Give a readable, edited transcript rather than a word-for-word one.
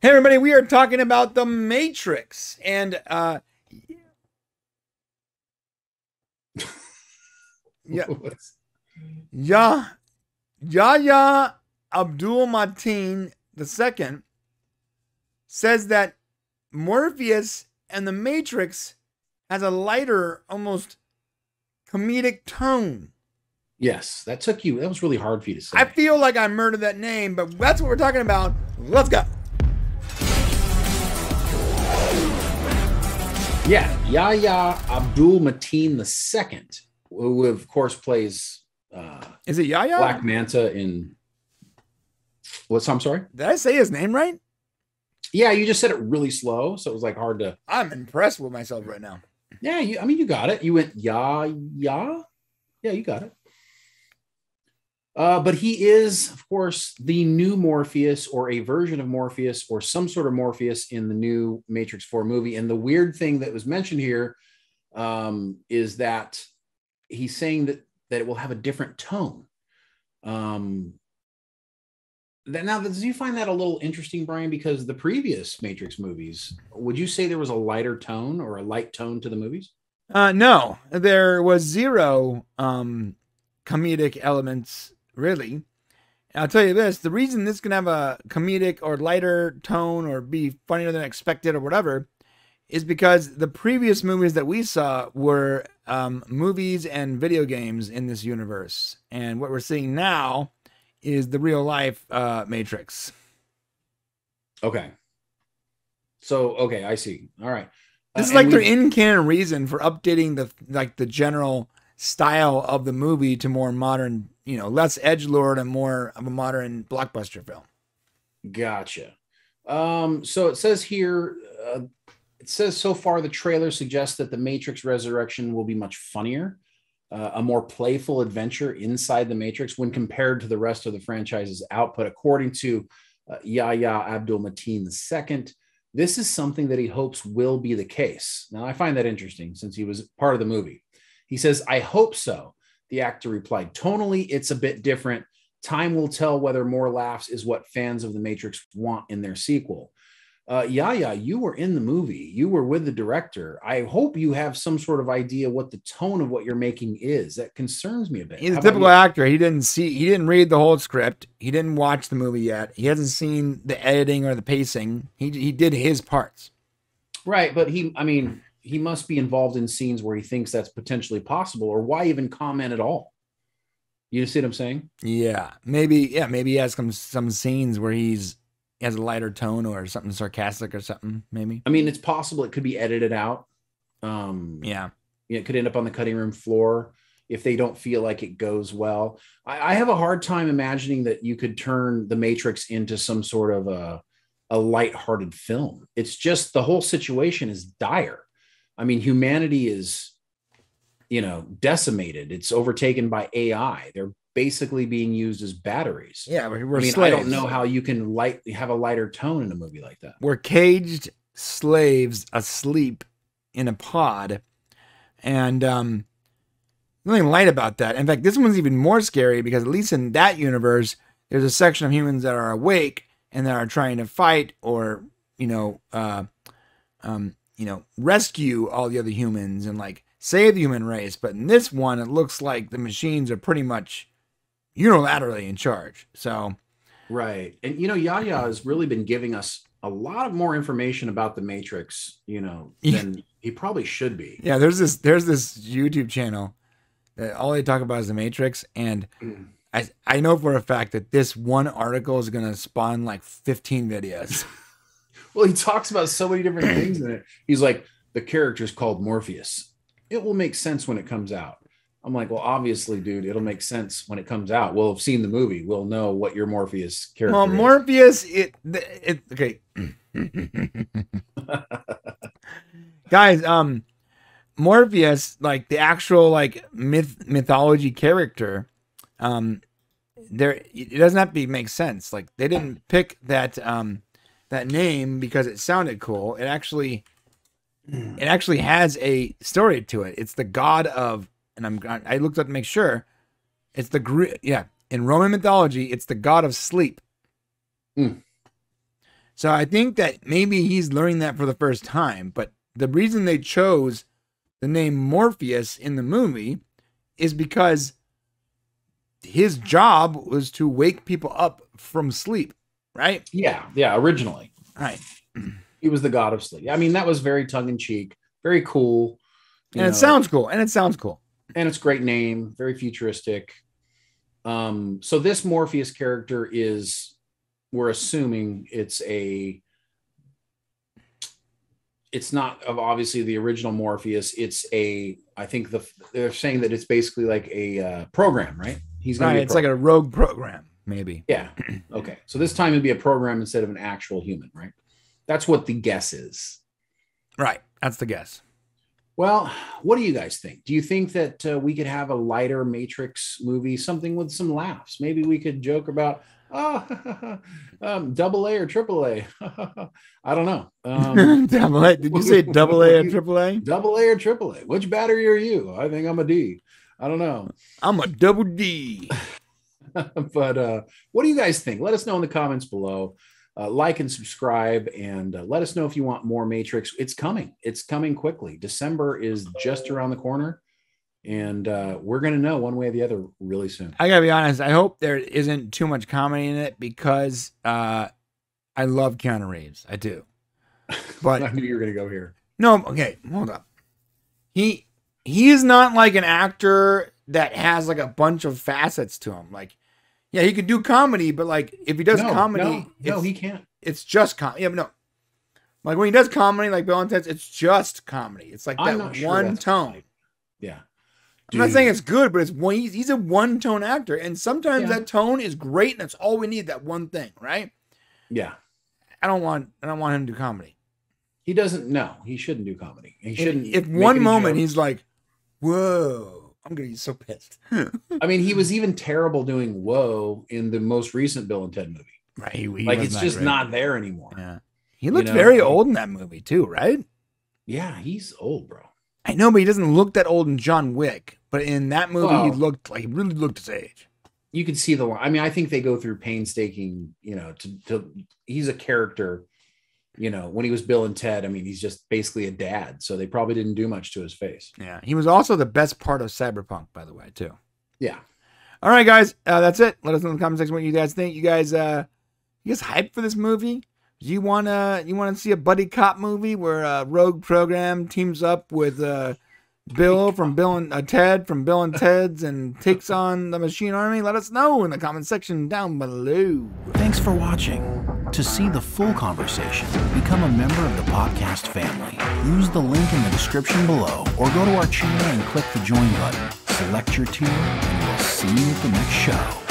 Hey everybody, we are talking about The Matrix and yeah, yeah, Yahya Abdul Mateen II says that Morpheus and The Matrix has a lighter, almost comedic tone. Yes, that was really hard for you to say. I feel like I murdered that name, but that's what we're talking about. Let's go. Yeah, Yahya Abdul Mateen II, who of course plays Is it Yahya? Black Manta in what's I'm sorry? Did I say his name right? Yeah, you just said it really slow, so it was like hard to. I'm impressed with myself right now. Yeah, you got it. You went yeah, you got it. But he is, of course, the new Morpheus or a version of Morpheus or some sort of Morpheus in the new Matrix 4 movie. And the weird thing that was mentioned here is that he's saying that it will have a different tone. Now, do you find that a little interesting, Brian? Because the previous Matrix movies, would you say there was a lighter tone or a light tone to the movies? No, there was zero comedic elements. Really. And I'll tell you this, the reason this can have a comedic or lighter tone or be funnier than expected or whatever is because the previous movies that we saw were movies and video games in this universe. And what we're seeing now is the real life Matrix. Okay. So, okay, I see. All right. This is like their in-canon reason for updating the general style of the movie to more modern, less edgelord and more of a modern blockbuster film. Gotcha. So it says here, so far the trailer suggests that the Matrix Resurrection will be much funnier, a more playful adventure inside the Matrix when compared to the rest of the franchise's output. According to Yahya Abdul Mateen II, this is something that he hopes will be the case. Now, I find that interesting since he was part of the movie. He says, "I hope so." The actor replied, "Tonally, it's a bit different. Time will tell whether more laughs is what fans of The Matrix want in their sequel." Yahya, you were in the movie. You were with the director. I hope you have some sort of idea what the tone of what you're making is. That concerns me a bit. He's a typical actor. He didn't read the whole script. He didn't watch the movie yet. He hasn't seen the editing or the pacing. He did his parts. Right, but he must be involved in scenes where he thinks that's potentially possible, or why even comment at all? You see what I'm saying? Yeah, maybe he has some scenes where he has a lighter tone or something sarcastic or something, maybe. It's possible it could be edited out. It could end up on the cutting room floor if they don't feel like it goes well. I have a hard time imagining that you could turn The Matrix into some sort of a lighthearted film. It's just the whole situation is dire. Humanity is, decimated. It's overtaken by AI. They're basically being used as batteries. Yeah, we're slaves. I don't know how you can have a lighter tone in a movie like that. We're caged slaves asleep in a pod. And nothing light about that. In fact, this one's even more scary because at least in that universe, there's a section of humans that are awake and that are trying to fight or, rescue all the other humans and save the human race. But in this one, it looks like the machines are pretty much unilaterally in charge. So, right. And, Yahya has really been giving us a lot of more information about the Matrix, than he probably should be. Yeah. There's this YouTube channel that all they talk about is the Matrix. And I know for a fact that this one article is going to spawn 15 videos. Well, he talks about so many different things in it. He's like, the character's called Morpheus. It will make sense when it comes out. I'm like, well, obviously, dude, it'll make sense when it comes out. We'll have seen the movie. We'll know what your Morpheus character is. Morpheus, okay. Guys, Morpheus, the actual mythology character, it doesn't have to make sense. They didn't pick that name because it sounded cool. It actually has a story to it. It's the god of, and I looked up to make sure. It's in Roman mythology, it's the god of sleep. So I think that maybe he's learning that for the first time. But the reason they chose the name Morpheus in the movie is because his job was to wake people up from sleep, right? Yeah, originally. Right. He was the god of sleep. I mean, that was very tongue-in-cheek, very cool. And it sounds cool. And it's a great name, very futuristic. So this Morpheus character we're assuming it's not of obviously the original Morpheus. I think they're saying that it's basically like a program, right? He's going to be it's like a rogue program, maybe. Yeah. Okay. So this time it'd be a program instead of an actual human, right? That's what the guess is. Right. That's the guess. Well, what do you guys think? Do you think that we could have a lighter Matrix movie, something with some laughs? Maybe we could joke about, double A or triple A. I don't know. Double A. Did you say double A or triple A? Double A or triple A. Which battery are you? I think I'm a D. I don't know. I'm a double D. But what do you guys think? Let us know in the comments below. Like and subscribe, and let us know if you want more Matrix. It's coming. It's coming quickly. December is just around the corner, and we're going to know one way or the other really soon. I got to be honest. I hope there isn't too much comedy in it because I love Keanu Reeves. I do. But I knew you were going to go here. No, okay, hold up. He is not like an actor that has like a bunch of facets to him. Like, yeah, he could do comedy, but like if he does comedy, no, he can't. It's just comedy. Yeah, but no. Like when he does comedy, like Bill and Ted's, it's just comedy. It's like that one tone. Funny. Yeah. I'm not saying it's good, but it's one. He's a one tone actor, and sometimes that tone is great, and that's all we need. That one thing, right? Yeah. I don't want him to do comedy. He doesn't. No, he shouldn't do comedy. He shouldn't. If one moment he's like, "Whoa." I'm gonna be so pissed. I mean, he was even terrible doing "Whoa" in the most recent Bill and Ted movie. Right, he like it's just not there anymore. Yeah, he looked very old in that movie too, right? Yeah, he's old, bro. I know, but he doesn't look that old in John Wick. But in that movie, he really looked his age. You could see the. I mean, I think they go through painstaking. He's a character. When he was Bill and Ted, I mean, he's just basically a dad. So they probably didn't do much to his face. Yeah. He was also the best part of Cyberpunk, by the way, too. Yeah. All right, guys. That's it. Let us know in the comment section what you guys think. You guys hyped for this movie? Do you want to see a buddy cop movie where a rogue program teams up with Bill from Bill and Ted from Bill and Ted's and takes on the Machine Army? Let us know in the comment section down below. Thanks for watching. To see the full conversation, become a member of the podcast family. Use the link in the description below or go to our channel and click the join button. Select your tier and we'll see you at the next show.